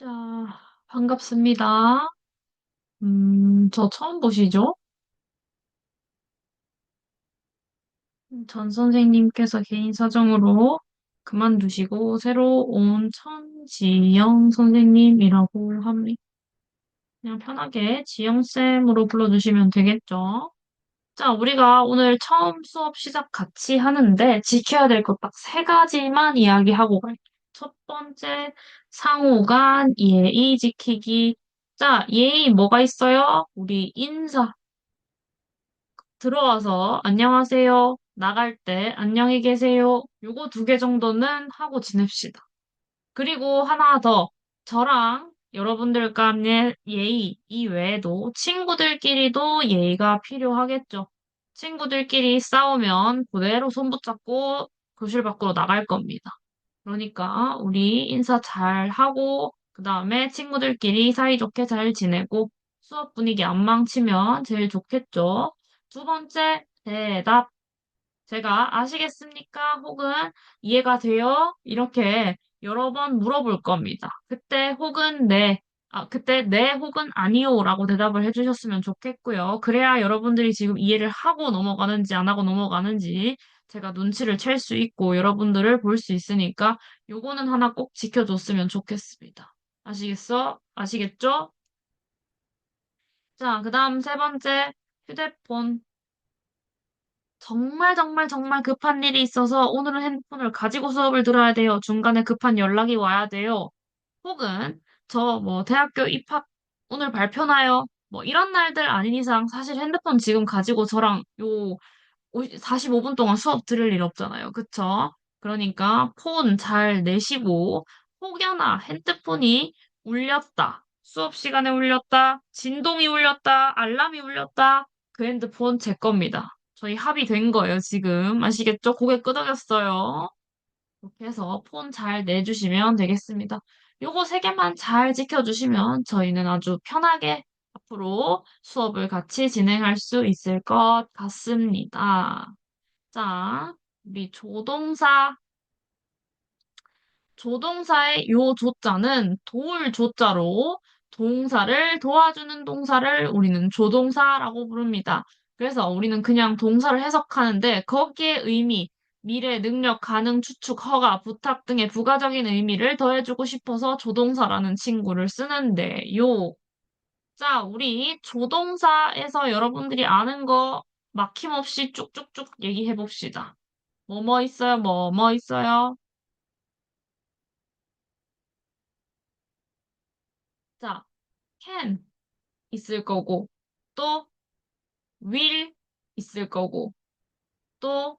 자, 반갑습니다. 저 처음 보시죠? 전 선생님께서 개인 사정으로 그만두시고 새로 온 천지영 선생님이라고 합니다. 그냥 편하게 지영쌤으로 불러주시면 되겠죠? 자, 우리가 오늘 처음 수업 시작 같이 하는데 지켜야 될 것 딱 세 가지만 이야기하고 갈게요. 첫 번째, 상호 간 예의 지키기. 자, 예의 뭐가 있어요? 우리 인사. 들어와서 안녕하세요. 나갈 때 안녕히 계세요. 요거 두 개 정도는 하고 지냅시다. 그리고 하나 더. 저랑 여러분들 간의 예의 이외에도 친구들끼리도 예의가 필요하겠죠. 친구들끼리 싸우면 그대로 손 붙잡고 교실 밖으로 나갈 겁니다. 그러니까 우리 인사 잘 하고 그다음에 친구들끼리 사이좋게 잘 지내고 수업 분위기 안 망치면 제일 좋겠죠. 두 번째, 대답. 제가 아시겠습니까? 혹은 이해가 돼요? 이렇게 여러 번 물어볼 겁니다. 그때 네 혹은 아니요라고 대답을 해주셨으면 좋겠고요. 그래야 여러분들이 지금 이해를 하고 넘어가는지 안 하고 넘어가는지 제가 눈치를 챌 수 있고 여러분들을 볼 수 있으니까 요거는 하나 꼭 지켜줬으면 좋겠습니다. 아시겠죠? 자, 그 다음 세 번째, 휴대폰. 정말 정말 정말 급한 일이 있어서 오늘은 핸드폰을 가지고 수업을 들어야 돼요. 중간에 급한 연락이 와야 돼요. 혹은 저 뭐 대학교 입학 오늘 발표나요? 뭐 이런 날들 아닌 이상 사실 핸드폰 지금 가지고 저랑 45분 동안 수업 들을 일 없잖아요. 그쵸? 그러니까 폰 잘 내시고 혹여나 핸드폰이 울렸다. 수업 시간에 울렸다. 진동이 울렸다. 알람이 울렸다. 그 핸드폰 제 겁니다. 저희 합의된 거예요, 지금. 아시겠죠? 고개 끄덕였어요. 이렇게 해서 폰 잘 내주시면 되겠습니다. 요거 세 개만 잘 지켜주시면 저희는 아주 편하게 앞으로 수업을 같이 진행할 수 있을 것 같습니다. 자, 우리 조동사의 요 조자는 도울 조자로 동사를 도와주는 동사를 우리는 조동사라고 부릅니다. 그래서 우리는 그냥 동사를 해석하는데 거기에 의미, 미래, 능력, 가능, 추측, 허가, 부탁 등의 부가적인 의미를 더해주고 싶어서 조동사라는 친구를 쓰는데요. 자, 우리 조동사에서 여러분들이 아는 거 막힘없이 쭉쭉쭉 얘기해 봅시다. 뭐뭐 있어요? 뭐뭐 있어요? 자, can 있을 거고, 또 will 있을 거고, 또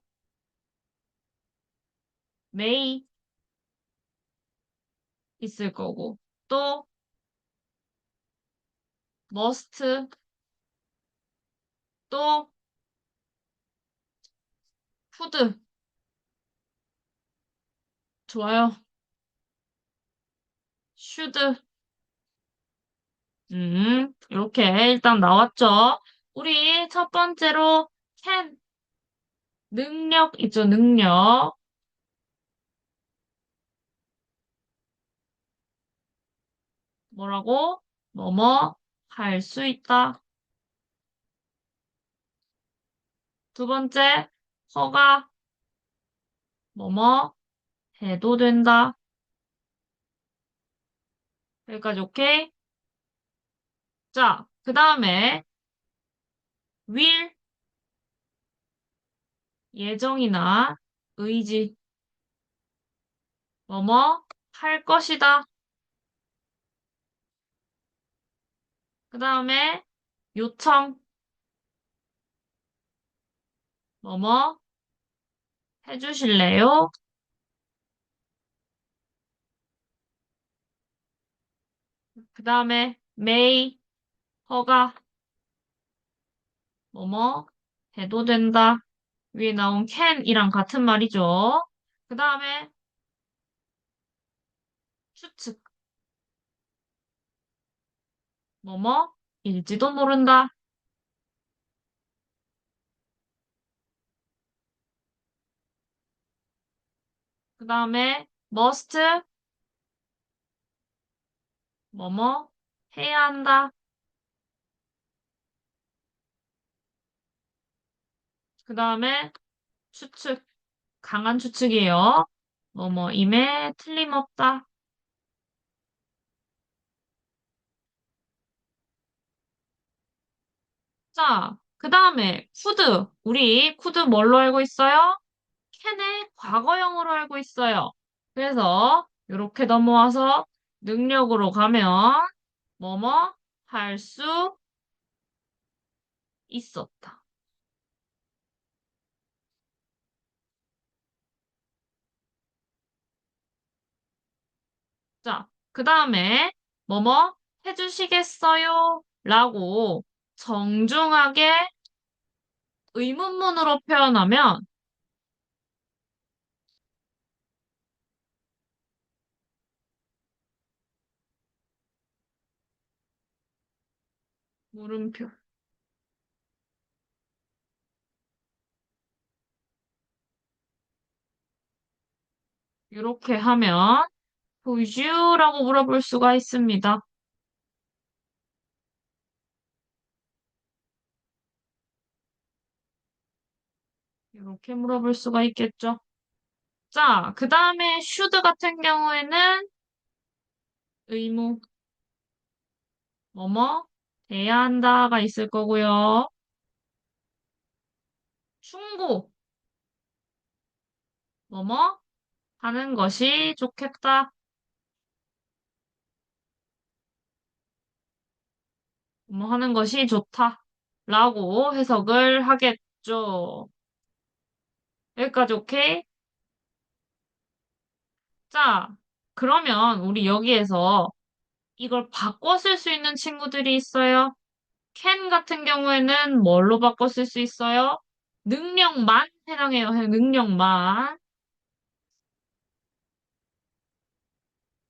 may 있을 거고, 또 must, 또 could. 좋아요. should. 이렇게 일단 나왔죠. 우리 첫 번째로 can, 능력 있죠, 능력. 뭐라고? 뭐뭐 할 수 있다. 두 번째, 허가, 뭐뭐 해도 된다. 여기까지 오케이? 자, 그 다음에 will, 예정이나 의지, 뭐뭐 할 것이다. 그 다음에 요청, 뭐뭐 해주실래요? 그 다음에 may, 허가, 뭐뭐 해도 된다. 위에 나온 can이랑 같은 말이죠. 그 다음에 추측, 뭐뭐 일지도 모른다. 그 다음에 must, 뭐뭐 해야 한다. 그 다음에 추측, 강한 추측이에요. 뭐뭐임에 틀림없다. 자, 그 다음에 쿠드. 우리 쿠드 뭘로 알고 있어요? 캔의 과거형으로 알고 있어요. 그래서 이렇게 넘어와서 능력으로 가면 뭐뭐 할 수 있었다. 자, 그 다음에 뭐뭐 해주시겠어요? 라고 정중하게 의문문으로 표현하면 물음표. 이렇게 하면 Would you라고 물어볼 수가 있습니다. 이렇게 물어볼 수가 있겠죠. 자, 그 다음에 should 같은 경우에는 의무, 뭐뭐, 돼야 한다가 있을 거고요. 충고, 뭐뭐, 하는 것이 좋겠다. 뭐 하는 것이 좋다. 라고 해석을 하겠죠. 여기까지 오케이? 자, 그러면 우리 여기에서 이걸 바꿔 쓸 수 있는 친구들이 있어요. can 같은 경우에는 뭘로 바꿔 쓸 수 있어요? 능력만 해당해요. 능력만.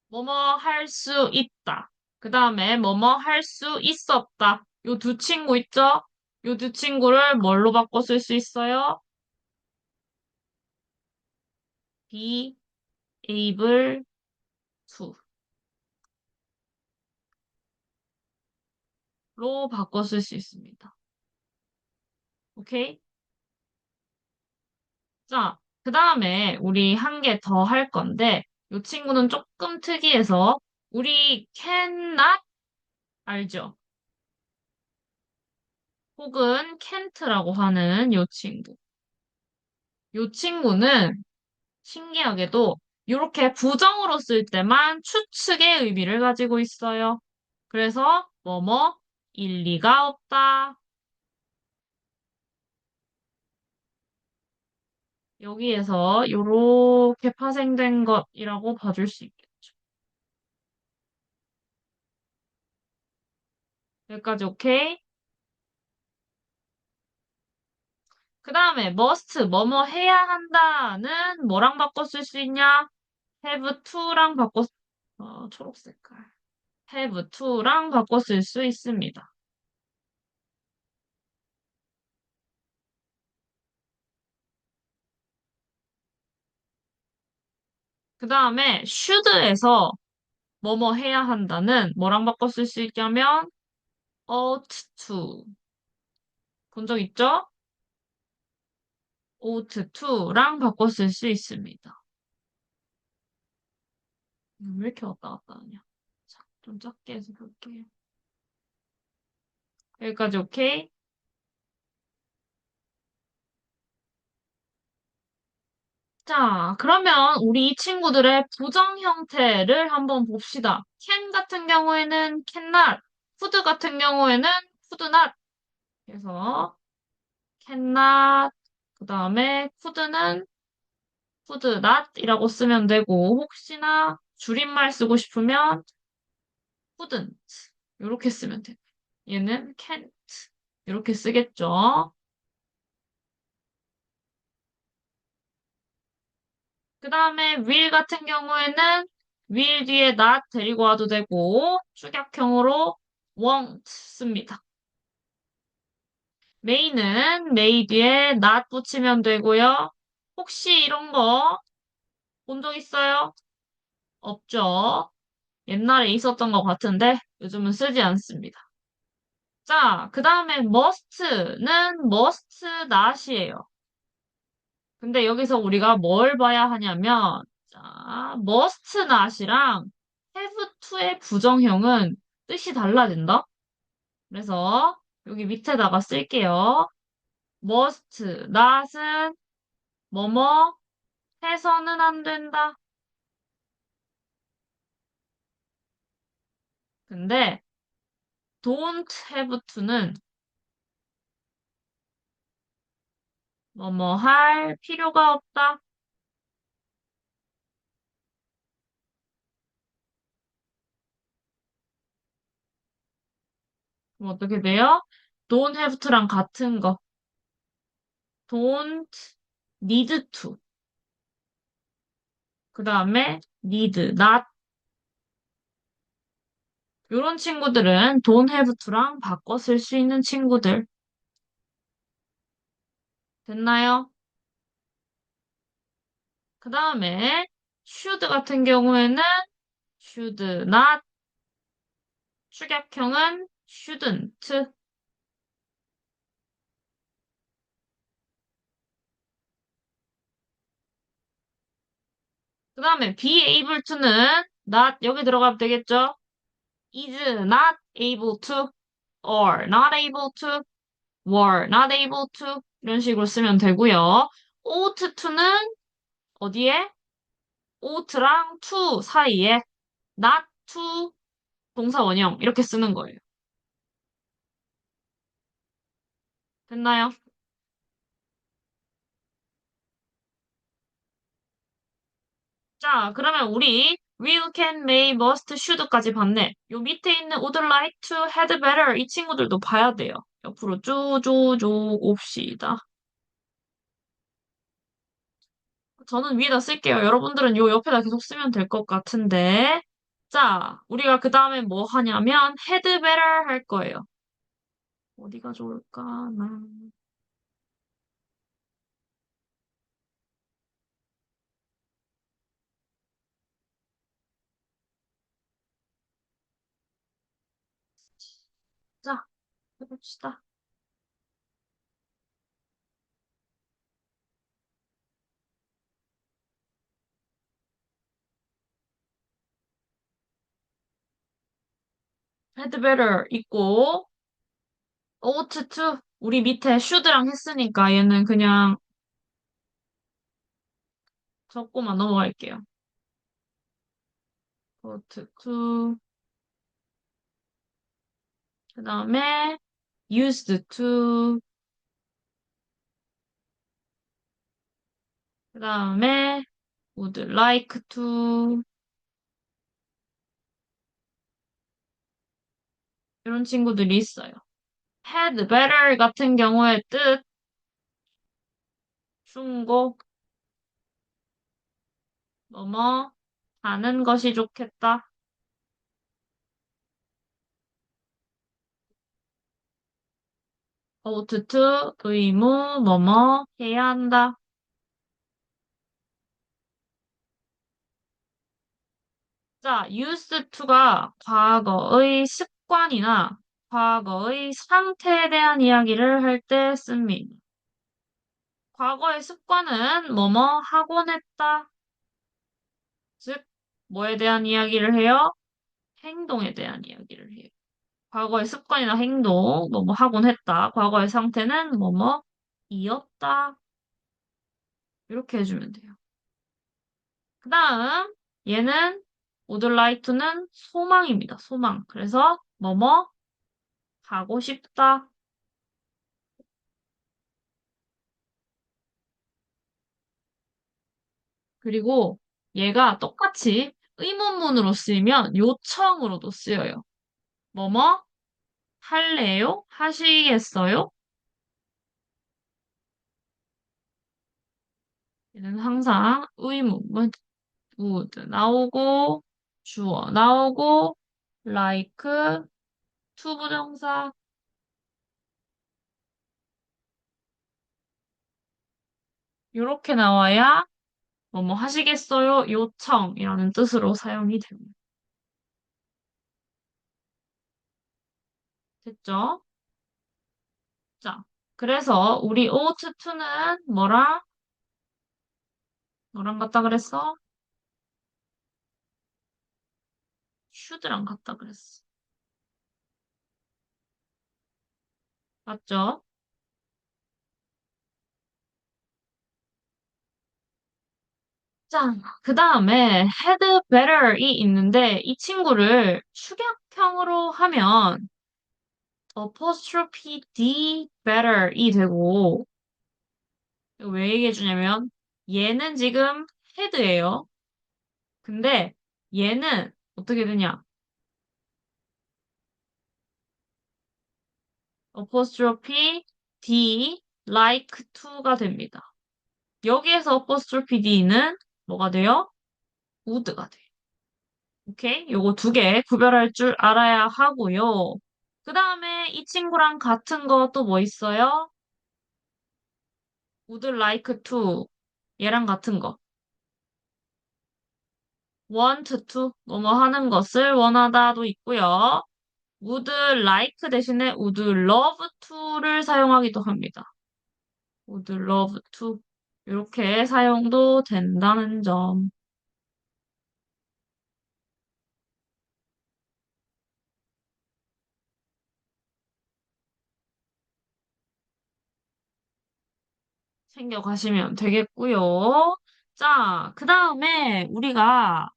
뭐뭐 할 수 있다. 그 다음에 뭐뭐 할 수 있었다. 요 두 친구 있죠? 요 두 친구를 뭘로 바꿔 쓸 수 있어요? be able to 로 바꿔 쓸 수 있습니다. 오케이? 자, 그 다음에 우리 한 개 더 할 건데 요 친구는 조금 특이해서 우리 cannot 알죠? 혹은 can't라고 하는 요 친구. 요 친구는 신기하게도 이렇게 부정으로 쓸 때만 추측의 의미를 가지고 있어요. 그래서 뭐뭐 일리가 없다. 여기에서 이렇게 파생된 것이라고 봐줄 수 있겠죠. 여기까지 오케이? 그 다음에 must 뭐뭐 해야 한다는 뭐랑 바꿔 쓸 수 있냐? have to랑 바꿔 초록 색깔. have to랑 바꿔 쓸 수 있습니다. 그 다음에 should에서 뭐뭐 해야 한다는 뭐랑 바꿔 쓸 수 있냐면 ought to 본 적 있죠? ought to랑 바꿔 쓸 수 있습니다. 왜 이렇게 왔다 갔다 하냐? 자, 좀 작게 해서 볼게요. 여기까지 오케이? 자, 그러면 우리 이 친구들의 부정 형태를 한번 봅시다. can 같은 경우에는 cannot, could 같은 경우에는 could not. 그래서 cannot, 그 다음에 could는 could not이라고 쓰면 되고, 혹시나 줄임말 쓰고 싶으면 couldn't 이렇게 쓰면 돼요. 얘는 can't 이렇게 쓰겠죠. 그 다음에 will 같은 경우에는 will 뒤에 not 데리고 와도 되고 축약형으로 won't 씁니다. may는 may 뒤에 not 붙이면 되고요. 혹시 이런 거 본 적 있어요? 없죠? 옛날에 있었던 것 같은데 요즘은 쓰지 않습니다. 자, 그 다음에 must는 must not이에요. 근데 여기서 우리가 뭘 봐야 하냐면, 자, must not이랑 have to의 부정형은 뜻이 달라진다. 그래서 여기 밑에다가 쓸게요. must not은 뭐뭐 해서는 안 된다. 근데 don't have to는 뭐뭐 할 필요가 없다. 그럼 어떻게 돼요? don't have to랑 같은 거. don't need to. 그 다음에 need, not. 이런 친구들은 don't have to랑 바꿔 쓸 수 있는 친구들. 됐나요? 그 다음에 should 같은 경우에는 should not, 축약형은 shouldn't. 그 다음에 be able to는 not 여기 들어가면 되겠죠? is not able to or not able to were not able to 이런 식으로 쓰면 되고요. ought to는 어디에? ought랑 to 사이에 not to 동사 원형 이렇게 쓰는 거예요. 됐나요? 자, 그러면 우리 will, can, may, must, should까지 봤네. 요 밑에 있는 would like to, had better 이 친구들도 봐야 돼요. 옆으로 쭉쭉쭉 옵시다. 저는 위에다 쓸게요. 여러분들은 요 옆에다 계속 쓰면 될 것 같은데. 자, 우리가 그 다음에 뭐 하냐면 had better 할 거예요. 어디가 좋을까? 나. 자, 해봅시다. had better 있고 ought to 우리 밑에 should랑 했으니까 얘는 그냥 적고만 넘어갈게요. ought to 그 다음에 used to 그 다음에 would like to 이런 친구들이 있어요. had better 같은 경우의 뜻 충고 뭐뭐 하는 것이 좋겠다. ought to 의무 뭐뭐 해야 한다. 자, used to가 과거의 습관이나 과거의 상태에 대한 이야기를 할 때 씁니다. 과거의 습관은 뭐뭐 하곤 했다. 즉, 뭐에 대한 이야기를 해요? 행동에 대한 이야기를 해요. 과거의 습관이나 행동, 뭐뭐 하곤 했다. 과거의 상태는 뭐뭐 이었다. 이렇게 해주면 돼요. 그 다음, 얘는 would like to는 소망입니다. 소망. 그래서 뭐뭐 가고 싶다. 그리고 얘가 똑같이 의문문으로 쓰이면 요청으로도 쓰여요. 뭐뭐 할래요? 하시겠어요? 얘는 항상 의문문 would 나오고 주어 나오고 like to 부정사 이렇게 나와야 뭐뭐 하시겠어요? 요청이라는 뜻으로 사용이 됩니다. 됐죠? 자, 그래서 우리 ought to는 뭐랑 같다 그랬어? should랑 같다 그랬어. 맞죠? 자, 그 다음에 had better이 있는데 이 친구를 축약형으로 하면 apostrophe d better이 되고 이거 왜 얘기해 주냐면 얘는 지금 had예요. 근데 얘는 어떻게 되냐? apostrophe d like to가 됩니다. 여기에서 apostrophe d는 뭐가 돼요? would가 돼요. 오케이? 요거 두 개 구별할 줄 알아야 하고요. 그 다음에 이 친구랑 같은 거 또 뭐 있어요? would like to. 얘랑 같은 거. want to. 뭐뭐 하는 것을 원하다도 있고요. would like 대신에 would love to를 사용하기도 합니다. would love to. 이렇게 사용도 된다는 점. 챙겨가시면 되겠고요. 자, 그 다음에 우리가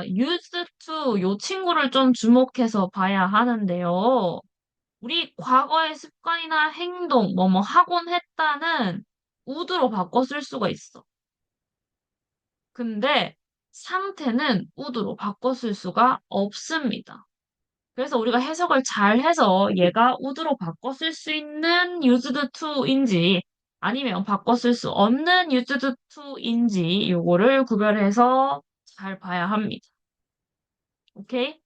used to 요 친구를 좀 주목해서 봐야 하는데요. 우리 과거의 습관이나 행동, 뭐뭐 하곤 했다는 would로 바꿔 쓸 수가 있어. 근데 상태는 would로 바꿔 쓸 수가 없습니다. 그래서 우리가 해석을 잘 해서 얘가 would로 바꿔 쓸 수 있는 used to인지 아니면 바꿔 쓸 수 없는 used to인지 요거를 구별해서 잘 봐야 합니다. 오케이?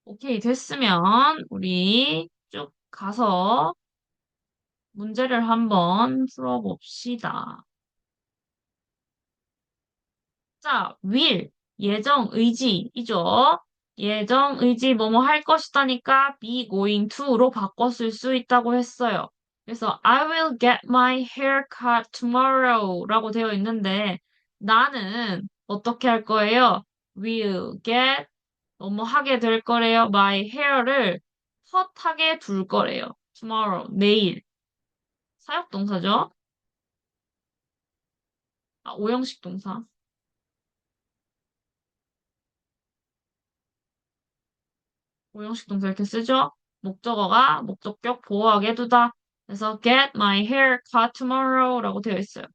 오케이, 됐으면 우리 쭉 가서 문제를 한번 풀어봅시다. 자, will, 예정, 의지이죠. 예정, 의지, 뭐뭐 할 것이다니까 be going to로 바꿔 쓸 수 있다고 했어요. 그래서 I will get my hair cut tomorrow 라고 되어 있는데 나는 어떻게 할 거예요? will get 뭐뭐 하게 될 거래요. my hair를 컷하게 둘 거래요. tomorrow, 내일. 사역동사죠? 아, 오형식 동사. 오형식 동사 이렇게 쓰죠? 목적어가 목적격 보호하게 두다. 그래서 get my hair cut tomorrow라고 되어 있어요.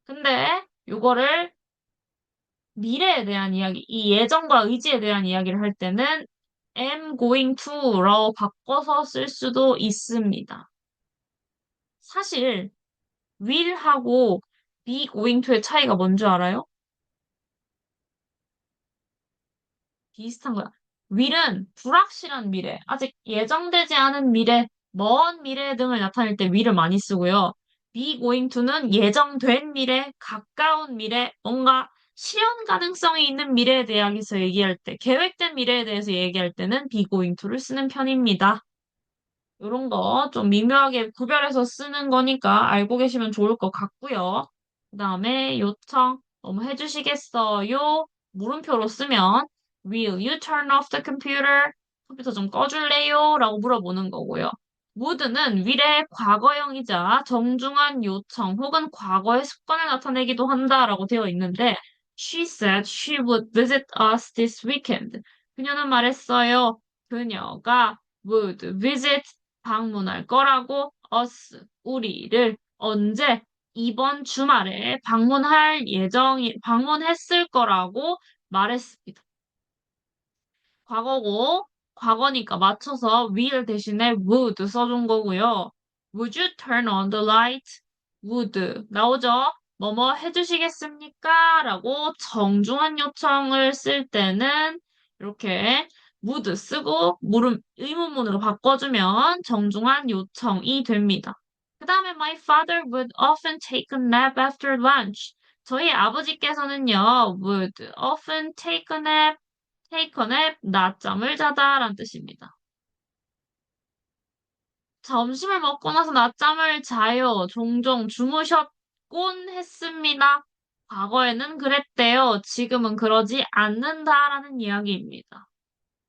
근데 요거를 미래에 대한 이야기, 이 예정과 의지에 대한 이야기를 할 때는 am going to라고 바꿔서 쓸 수도 있습니다. 사실 will하고 be going to의 차이가 뭔지 알아요? 비슷한 거야. will은 불확실한 미래, 아직 예정되지 않은 미래, 먼 미래 등을 나타낼 때 will을 많이 쓰고요. be going to는 예정된 미래, 가까운 미래, 뭔가 실현 가능성이 있는 미래에 대해서 얘기할 때, 계획된 미래에 대해서 얘기할 때는 be going to를 쓰는 편입니다. 이런 거 좀 미묘하게 구별해서 쓰는 거니까 알고 계시면 좋을 것 같고요. 그 다음에 요청, 너무 해주시겠어요? 물음표로 쓰면 Will you turn off the computer? 컴퓨터 좀 꺼줄래요? 라고 물어보는 거고요. would는 will의 과거형이자 정중한 요청 혹은 과거의 습관을 나타내기도 한다라고 되어 있는데 She said she would visit us this weekend. 그녀는 말했어요. 그녀가 would visit 방문할 거라고 us 우리를 언제 이번 주말에 방문했을 거라고 말했습니다. 과거고 과거니까 맞춰서 will 대신에 would 써준 거고요. Would you turn on the light? would 나오죠? 뭐뭐 해주시겠습니까? 라고 정중한 요청을 쓸 때는 이렇게 would 쓰고 의문문으로 바꿔주면 정중한 요청이 됩니다. 그 다음에 my father would often take a nap after lunch. 저희 아버지께서는요, would often take a nap take a nap, 낮잠을 자다 라는 뜻입니다. 점심을 먹고 나서 낮잠을 자요. 종종 주무셨곤 했습니다. 과거에는 그랬대요. 지금은 그러지 않는다라는 이야기입니다.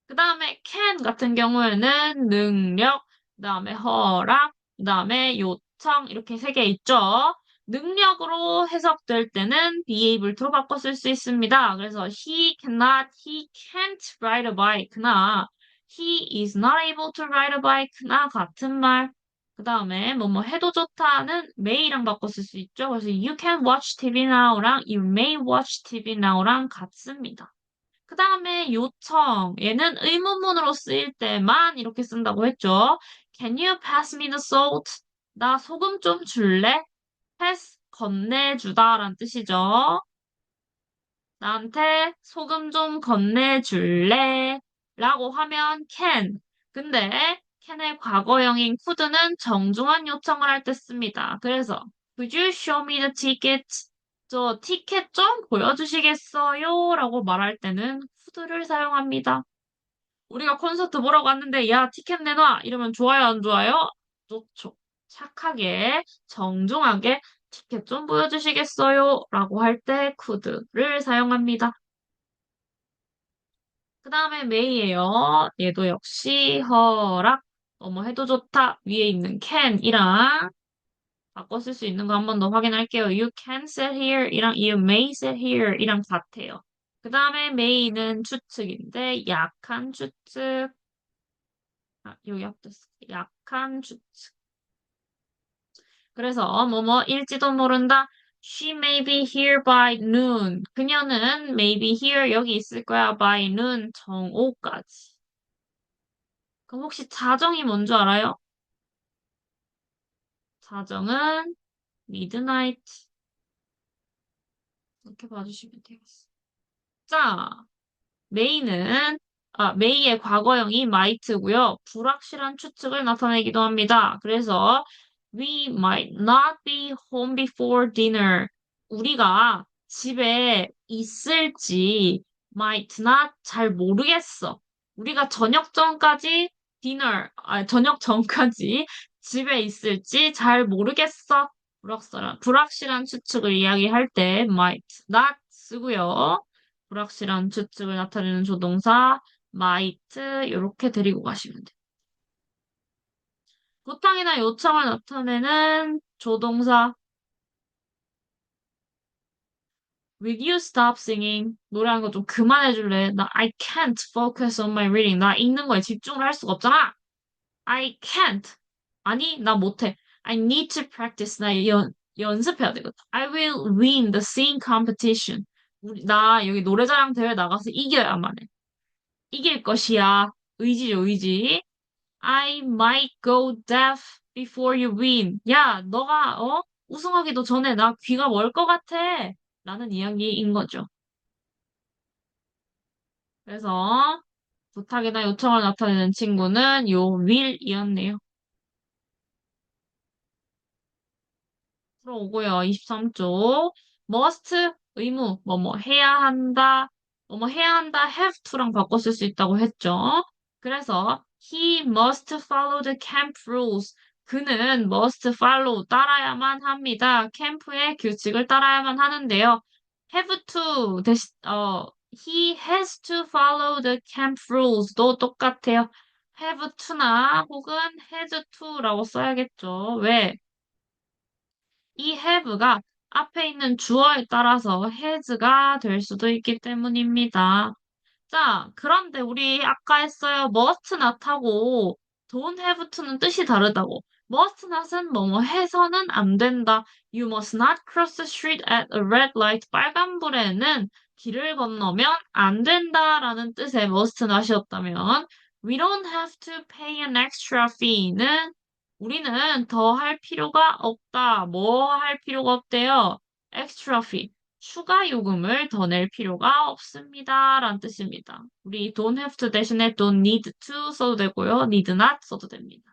그 다음에 can 같은 경우에는 능력, 그 다음에 허락, 그 다음에 요청 이렇게 세 개 있죠. 능력으로 해석될 때는 be able to로 바꿔 쓸 수 있습니다. 그래서 he cannot, he can't ride a bike나 he is not able to ride a bike나 같은 말. 그 다음에 뭐뭐 해도 좋다는 may랑 바꿔 쓸 수 있죠. 그래서 you can watch TV now랑 you may watch TV now랑 같습니다. 그 다음에 요청. 얘는 의문문으로 쓰일 때만 이렇게 쓴다고 했죠. Can you pass me the salt? 나 소금 좀 줄래? pass, 건네주다 라는 뜻이죠. 나한테 소금 좀 건네줄래? 라고 하면 can. 근데 can의 과거형인 could는 정중한 요청을 할 때 씁니다. 그래서 Could you show me the ticket? 저 티켓 좀 보여주시겠어요? 라고 말할 때는 could를 사용합니다. 우리가 콘서트 보러 갔는데 야 티켓 내놔 이러면 좋아요 안 좋아요? 좋죠. 착하게 정중하게 티켓 좀 보여주시겠어요? 라고 할 때 could를 사용합니다. 그 다음에 may예요. 얘도 역시 허락 뭐뭐 해도 좋다 위에 있는 can이랑 바꿔 쓸 수 있는 거 한 번 더 확인할게요. You can sit here 이랑 you may sit here 이랑 같아요. 그 다음에 may는 추측인데 약한 추측 여기 앞됐어. 약한 추측. 그래서 뭐뭐일지도 모른다. She may be here by noon. 그녀는 may be here 여기 있을 거야 by noon 정오까지. 그럼 혹시 자정이 뭔 줄 알아요? 자정은 midnight 이렇게 봐주시면 되겠어. 자, 메이의 과거형이 might고요. 불확실한 추측을 나타내기도 합니다. 그래서 we might not be home before dinner. 우리가 집에 있을지 might not 잘 모르겠어. 우리가 저녁 전까지 저녁 전까지 집에 있을지 잘 모르겠어. 불확실한 추측을 이야기할 때 might not 쓰고요. 불확실한 추측을 나타내는 조동사 might 이렇게 데리고 가시면 돼요. 부탁이나 요청을 나타내는 조동사 Will you stop singing? 노래하는 거 좀 그만해 줄래? 나 I can't focus on my reading. 나 읽는 거에 집중을 할 수가 없잖아. I can't. 아니, 나 못해. I need to practice. 나 연습해야 되거든. I will win the singing competition. 나 여기 노래자랑 대회 나가서 이겨야만 해. 이길 것이야. 의지죠, 의지. I might go deaf before you win. 야, 너가, 우승하기도 전에 나 귀가 멀 것 같아. 라는 이야기인 거죠. 그래서 부탁이나 요청을 나타내는 친구는 요 will이었네요. 들어오고요. 23쪽. must, 의무, 뭐뭐 해야 한다, 뭐뭐 해야 한다, have to랑 바꿔 쓸 수 있다고 했죠. 그래서 he must follow the camp rules. 그는 must follow, 따라야만 합니다. 캠프의 규칙을 따라야만 하는데요. have to, he has to follow the camp rules도 똑같아요. have to나 혹은 has to라고 써야겠죠. 왜? 이 have가 앞에 있는 주어에 따라서 has가 될 수도 있기 때문입니다. 자, 그런데 우리 아까 했어요. must not하고 don't have to는 뜻이 다르다고. must not은 뭐뭐 해서는 안 된다. You must not cross the street at a red light. 빨간불에는 길을 건너면 안 된다라는 뜻의 must not이었다면 we don't have to pay an extra fee는 우리는 더 할 필요가 없다. 뭐 할 필요가 없대요? extra fee. 추가 요금을 더 낼 필요가 없습니다. 라는 뜻입니다. 우리 don't have to 대신에 don't need to 써도 되고요. need not 써도 됩니다.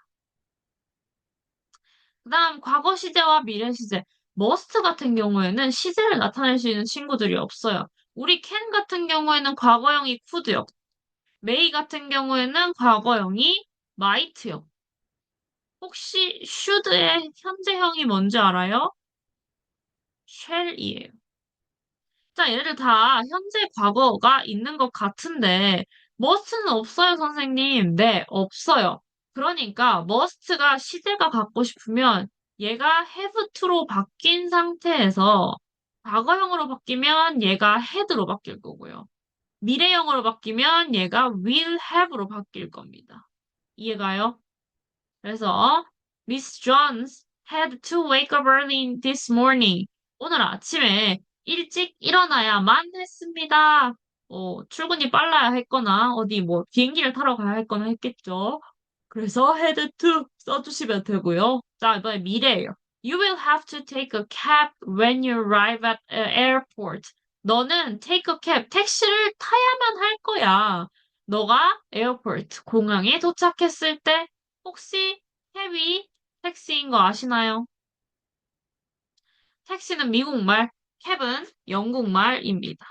그 다음 과거 시제와 미래 시제. must 같은 경우에는 시제를 나타낼 수 있는 친구들이 없어요. 우리 can 같은 경우에는 과거형이 could요. 메이 같은 경우에는 과거형이 might요. 혹시 should의 현재형이 뭔지 알아요? shall이에요. 자, 얘네들 다 현재 과거가 있는 것 같은데, must는 없어요, 선생님. 네, 없어요. 그러니까, must가 시제가 갖고 싶으면 얘가 have to로 바뀐 상태에서 과거형으로 바뀌면 얘가 had로 바뀔 거고요. 미래형으로 바뀌면 얘가 will have로 바뀔 겁니다. 이해가요? 그래서 Miss Jones had to wake up early this morning. 오늘 아침에 일찍 일어나야만 했습니다. 출근이 빨라야 했거나 어디 뭐 비행기를 타러 가야 했거나 했겠죠. 그래서 had to 써주시면 되고요. 자, 이번에 미래예요. You will have to take a cab when you arrive at the airport. 너는 take a cab, 택시를 타야만 할 거야. 너가 에어포트, 공항에 도착했을 때 혹시 캡이 택시인 거 아시나요? 택시는 미국말, 캡은 영국말입니다.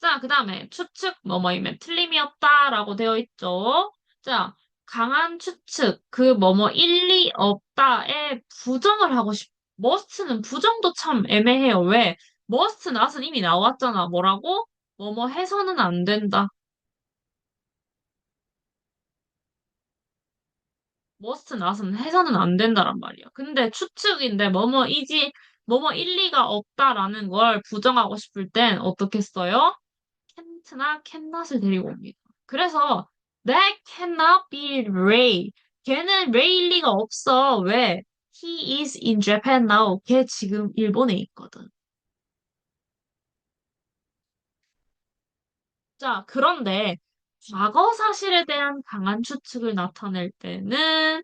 자, 그 다음에 추측 뭐뭐이면 틀림이 없다라고 되어 있죠. 자, 강한 추측, 그 뭐뭐 일리 없다에 부정을 하고 must는 부정도 참 애매해요. 왜? must not은 이미 나왔잖아. 뭐라고? 뭐뭐 해서는 안 된다. must not은 해서는 안 된다란 말이야. 근데 추측인데 뭐뭐이지, 뭐뭐 일리가 없다라는 걸 부정하고 싶을 땐 어떻게 써요? can't나 cannot을 데리고 옵니다. 그래서 that cannot be Ray. 걔는 레이일 리가 없어. 왜? He is in Japan now. 걔 지금 일본에 있거든. 자, 그런데 과거 사실에 대한 강한 추측을 나타낼 때는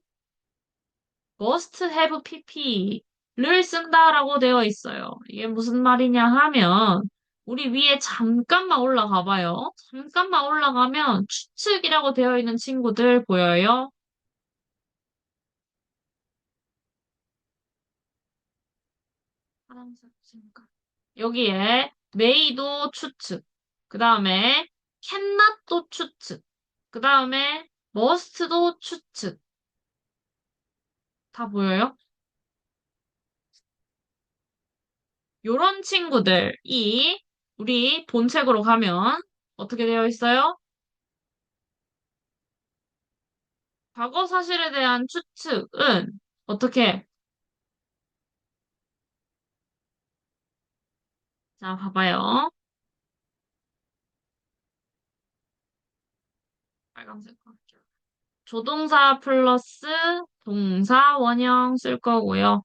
must have pp를 쓴다라고 되어 있어요. 이게 무슨 말이냐 하면 우리 위에 잠깐만 올라가 봐요. 잠깐만 올라가면 추측이라고 되어 있는 친구들 보여요? 파란색 잠깐. 여기에 may도 추측. 그 다음에 cannot도 추측. 그 다음에 must도 추측. 다 보여요? 요런 친구들이 우리 본책으로 가면 어떻게 되어 있어요? 과거 사실에 대한 추측은 어떻게? 자, 봐봐요. 빨간색 할게요. 조동사 플러스 동사 원형 쓸 거고요.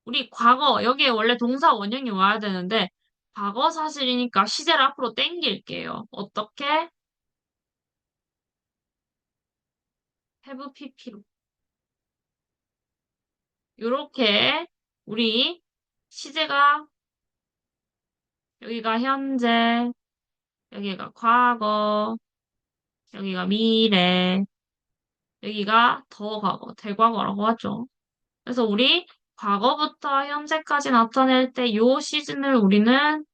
우리 과거, 여기에 원래 동사 원형이 와야 되는데, 과거 사실이니까 시제를 앞으로 당길게요. 어떻게? have pp로. 요렇게 우리 시제가 여기가 현재, 여기가 과거, 여기가 미래, 여기가 더 과거, 대과거라고 하죠. 그래서 우리 과거부터 현재까지 나타낼 때 요 시즌을 우리는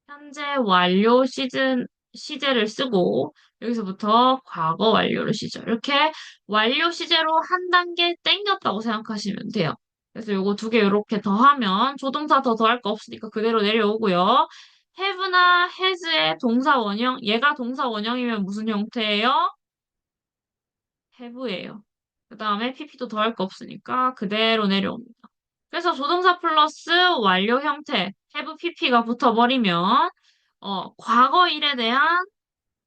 현재 완료 시제를 쓰고 여기서부터 과거 완료를 시죠. 이렇게 완료 시제로 한 단계 땡겼다고 생각하시면 돼요. 그래서 요거 두 개 이렇게 더하면 조동사 더 더할 거 없으니까 그대로 내려오고요. have나 has의 동사 원형, 얘가 동사 원형이면 무슨 형태예요? have예요. 그 다음에 pp도 더할 거 없으니까 그대로 내려옵니다. 그래서 조동사 플러스 완료 형태 have pp가 붙어버리면 과거 일에 대한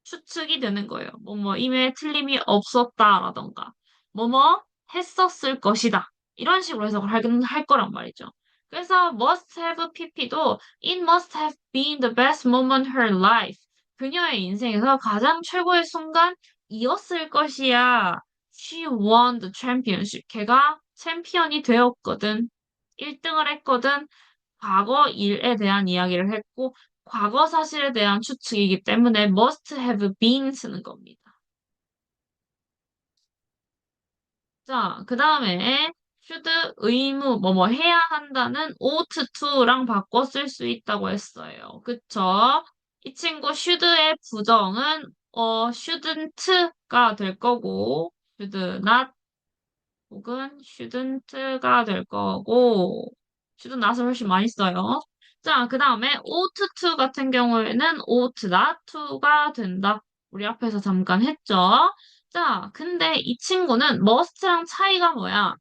추측이 되는 거예요. 뭐뭐 임에 틀림이 없었다라던가 뭐뭐 했었을 것이다. 이런 식으로 해석을 할 거란 말이죠. 그래서 must have pp도 it must have been the best moment her life. 그녀의 인생에서 가장 최고의 순간이었을 것이야. She won the championship. 걔가 챔피언이 되었거든. 1등을 했거든. 과거 일에 대한 이야기를 했고, 과거 사실에 대한 추측이기 때문에 must have been 쓰는 겁니다. 자, 그 다음에 should 의무 뭐뭐 해야 한다는 ought to랑 바꿔 쓸 수 있다고 했어요. 그쵸? 이 친구 should의 부정은 shouldn't가 될 거고, should not 혹은 shouldn't가 될 거고, should not을 훨씬 많이 써요. 자, 그 다음에 ought to 같은 경우에는 ought not to가 된다. 우리 앞에서 잠깐 했죠? 자, 근데 이 친구는 must랑 차이가 뭐야?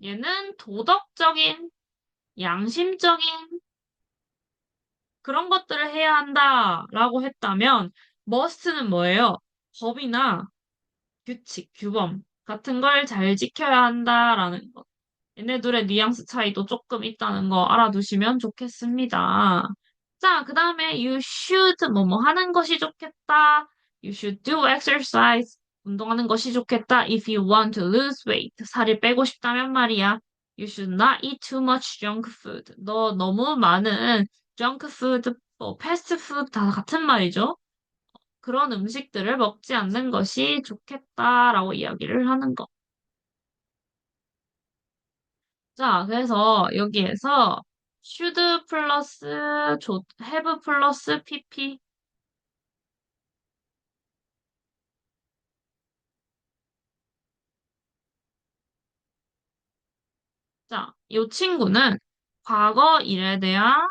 얘는 도덕적인, 양심적인 그런 것들을 해야 한다라고 했다면 must는 뭐예요? 법이나 규칙, 규범 같은 걸 잘 지켜야 한다라는 거. 얘네들의 뉘앙스 차이도 조금 있다는 거 알아두시면 좋겠습니다. 자, 그 다음에 you should 뭐뭐 하는 것이 좋겠다. You should do exercise. 운동하는 것이 좋겠다. If you want to lose weight. 살을 빼고 싶다면 말이야. You should not eat too much junk food. 너 너무 많은 junk food, 뭐 패스트 푸드 다 같은 말이죠. 그런 음식들을 먹지 않는 것이 좋겠다라고 이야기를 하는 거. 자, 그래서 여기에서 should 플러스 have 플러스 pp. 자, 이 친구는 과거 일에 대한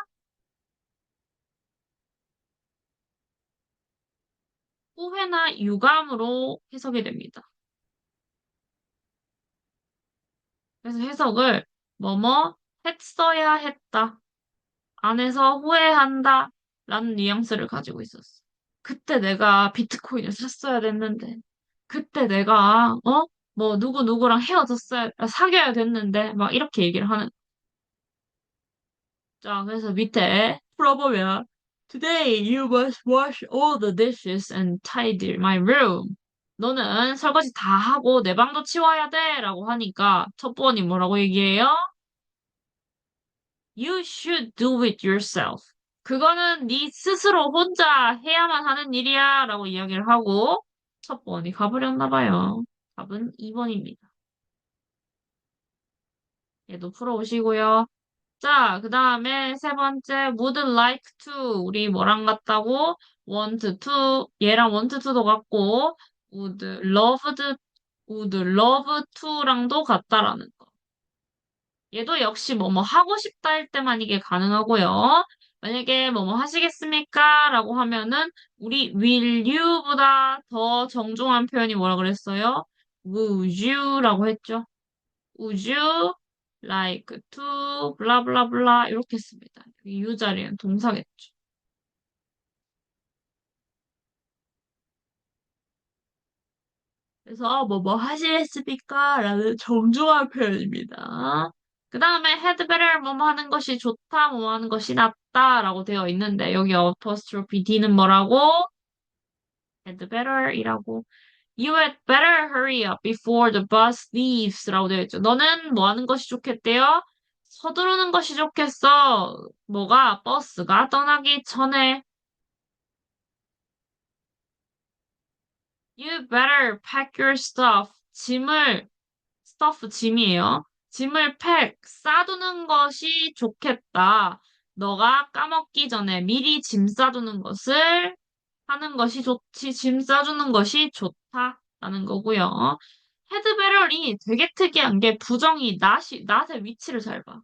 후회나 유감으로 해석이 됩니다. 그래서 해석을 뭐뭐 했어야 했다. 안에서 후회한다. 라는 뉘앙스를 가지고 있었어. 그때 내가 비트코인을 샀어야 됐는데. 그때 내가, 뭐, 누구랑 사귀어야 됐는데. 막 이렇게 얘기를 하는 자, 그래서 밑에 풀어보면 Today you must wash all the dishes and tidy my room. 너는 설거지 다 하고 내 방도 치워야 돼 라고 하니까 첫 번이 뭐라고 얘기해요? You should do it yourself. 그거는 네 스스로 혼자 해야만 하는 일이야 라고 이야기를 하고 첫 번이 가버렸나 봐요. 답은 2번입니다. 얘도 풀어오시고요. 자, 그 다음에 세 번째, would like to. 우리 뭐랑 같다고? want to. 얘랑 want to도 같고, would love to랑도 같다라는 거. 얘도 역시 뭐뭐 하고 싶다 할 때만 이게 가능하고요. 만약에 뭐뭐 하시겠습니까? 라고 하면은, 우리 will you보다 더 정중한 표현이 뭐라 그랬어요? would you라고 했죠. Would you like to blah blah blah 이렇게 씁니다. 이 you 자리는 동사겠죠. 그래서 뭐 하시겠습니까? 라는 정중한 표현입니다. 그 다음에 had better 뭐뭐 하는 것이 좋다, 뭐뭐 하는 것이 낫다 라고 되어 있는데 여기 apostrophe D는 뭐라고? had better 이라고 You had better hurry up before the bus leaves 라고 되어 있죠. 너는 뭐 하는 것이 좋겠대요? 서두르는 것이 좋겠어. 뭐가? 버스가 떠나기 전에. You better pack your stuff. stuff 짐이에요. 짐을 싸두는 것이 좋겠다. 너가 까먹기 전에 미리 짐 싸두는 것을 하는 것이 좋지. 짐 싸주는 것이 좋다라는 거고요. 헤드베럴이 되게 특이한 게 부정이 낫의 위치를 잘 봐.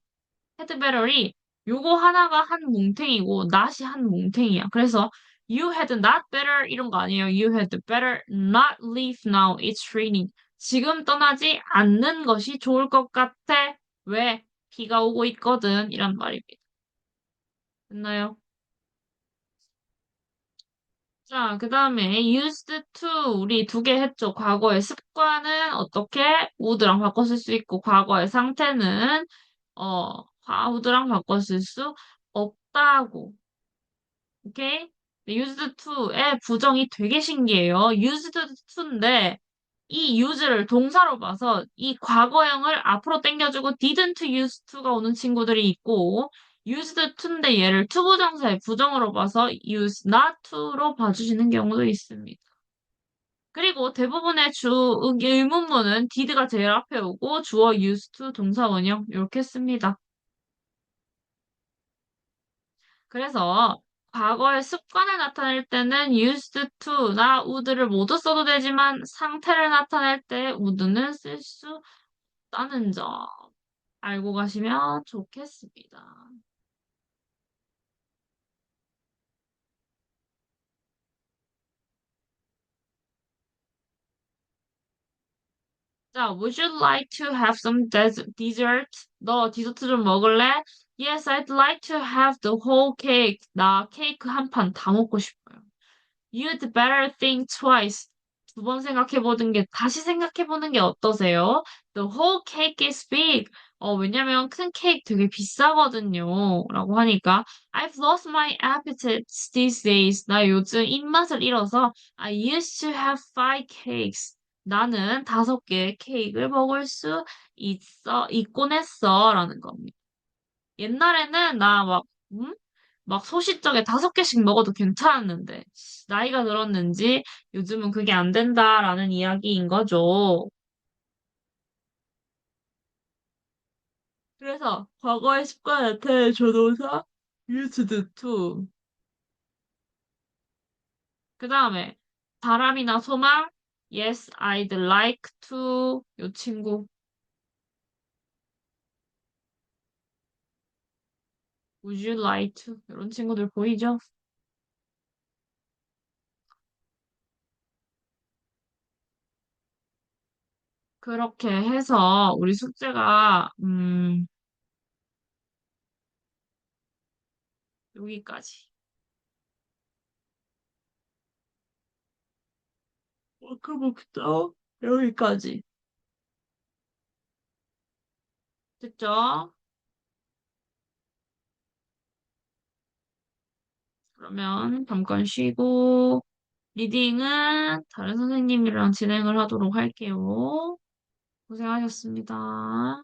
헤드베럴이 요거 하나가 한 뭉탱이고 낫이 한 뭉탱이야. 그래서 you had not better 이런 거 아니에요. You had better not leave now. It's raining. 지금 떠나지 않는 것이 좋을 것 같아. 왜? 비가 오고 있거든. 이란 말입니다. 됐나요? 자, 그 다음에 used to 우리 두 개 했죠. 과거의 습관은 어떻게 would랑 바꿔 쓸 수 있고 과거의 상태는 would랑 바꿔 쓸 수 없다고. 오케이? used to의 부정이 되게 신기해요. used to인데 이 use를 동사로 봐서 이 과거형을 앞으로 당겨주고 didn't use to가 오는 친구들이 있고 used to인데 얘를 to 부정사의 부정으로 봐서 use not to로 봐주시는 경우도 있습니다. 그리고 대부분의 의문문은 did가 제일 앞에 오고 주어 used to 동사 원형 이렇게 씁니다. 그래서 과거의 습관을 나타낼 때는 used to나 would를 모두 써도 되지만 상태를 나타낼 때 would는 쓸 수 없다는 점 알고 가시면 좋겠습니다. 자, would you like to have some dessert? 너 디저트 좀 먹을래? Yes, I'd like to have the whole cake. 나 케이크 한 판 다 먹고 싶어요. You'd better think twice. 두 번 생각해보는 게, 다시 생각해보는 게 어떠세요? The whole cake is big. 왜냐면 큰 케이크 되게 비싸거든요. 라고 하니까, I've lost my appetite these days. 나 요즘 입맛을 잃어서, I used to have five cakes. 나는 5개의 케이크를 먹을 수 있곤 했어. 라는 겁니다. 옛날에는 막 소시적에 5개씩 먹어도 괜찮았는데, 나이가 들었는지 요즘은 그게 안 된다라는 이야기인 거죠. 그래서 과거의 습관 나타낸 조동사 used to. 그 다음에 바람이나 소망 yes, I'd like to. 요 친구 would you like to. 이런 친구들 보이죠? 그렇게 해서 우리 숙제가 여기까지. 워크북도 여기까지. 됐죠? 그러면 잠깐 쉬고, 리딩은 다른 선생님이랑 진행을 하도록 할게요. 고생하셨습니다.